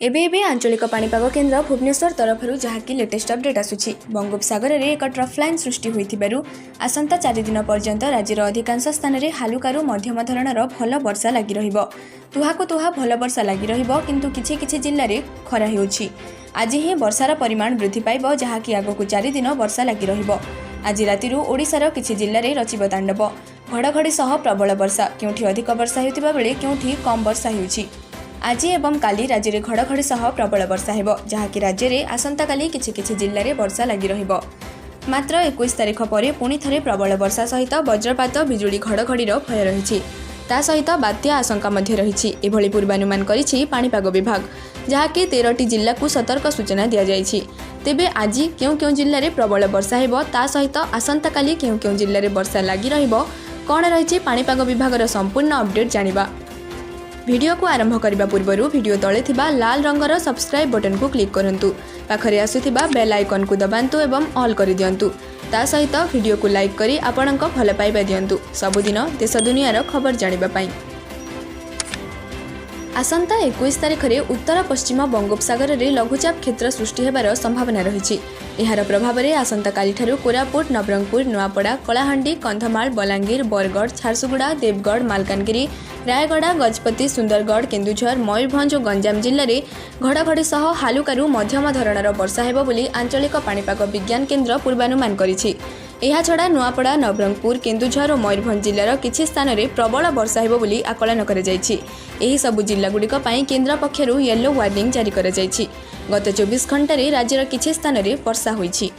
एबे आंचलिक पाणीपाग केन्द्र भुवनेश्वर तरफରୁ ଯାହାକି लेटेस्ट अपडेट आसुछि। बंगोपसागर रे एक ट्रफ लाइन सृष्टि होइथिबारु आसंता 4 दिन पर्यंत राज्यर अधिकांश स्थान रे हालुकारू मध्यम धरणर भल वर्षा लागि रहिबो। तुहाको तुहा भल वर्षा लागि रहिबो, किंतु किछि किछि जिल्ला रे खरा हेउछि। आज ही वर्षार परिमाण वृद्धि पाइबो, जहाकी आगकू 4 दिन वर्षा लागि रहिबो। आज रातिरु ओडिसार किछि जिल्ला रे रचिबो तांडव। घड़घड़ी सह प्रबल वर्षा, केउठी अधिक वर्षा हेउतिबा बेले केउठी कम वर्षा हेउछि। आज एवं काली राज्य में घड़घड़ी सह प्रबल वर्षा हेबो, जहाकी राज्य में आसंता काली किछि किछि जिल्ला रे वर्षा लागि रहिबो। मात्र 21 तारिख पर पुणी थरे प्रबल वर्षा सहित वज्रपात बिजुली घड़घड़ीर भय रहिछि। ता सहित बात्या आशंका मध्य रहिछि। एभली पूर्वानुमान करिछि पाणीपाग विभाग, जहाकी 13टी जिल्ला को सतर्क सूचना दिया जाइछि। तेबे आज केउ केउ जिल्ला रे प्रबल वर्षा हेबो, ता सहित आसंता काली केउ केउ जिल्ला रे वर्षा लागि रहिबो, कोन रहिछि पाणीपाग विभागर संपूर्ण अपडेट जानिबा। वीडियो को आरंभ करने पूर्व वीडियो तले थिबा लाल रंगर सब्सक्राइब बटन को क्लिक करंतु। पाखरे आसुथिबा बेल आइकन को दबांतु एवं ऑल कर दियंतु। ता सहित वीडियो को लाइक करी आपणक भल पाइबा दियंतु। सबुदिन देश दुनियार खबर जानिबा पाई। आसंता 21 तारिख में उत्तर पश्चिम बंगोपसागर में लघुचाप क्षेत्र सृष्टि होबार संभावना रही। यार प्रभाव में आसंता काली ठारू कोरापुट, नवरंगपुर, नुआपड़ा, कलाहांडी, कंधमाल, बलांगीर, बरगढ़, झारसुगुड़ा, देवगढ़, मालकानगिरी, रायगड़ा, गजपति, सुंदरगढ़, केन्दुझर, मयूरभंज और गंजाम जिले में घड़घड़ी सह हालुकारू मध्यम धरणर वर्षा हेबो बोली आंचलिक पाणीपाग विज्ञान केन्द्र पूर्वानुमान करिछि। एहा छड़ा नुआपड़ा, नवरंगपुर, केन्दुझर और मयूरभंज जिलार किछि स्थान में प्रबल वर्षा हेबो बोली आकलन करा जायछि। एही सबु जिल्लागुड़िक पई केन्द्र पक्षरु येलो वार्निंग जारी करा जायछि। गत 24 घंटे राज्यर किछि स्थान में वर्षा होइछि।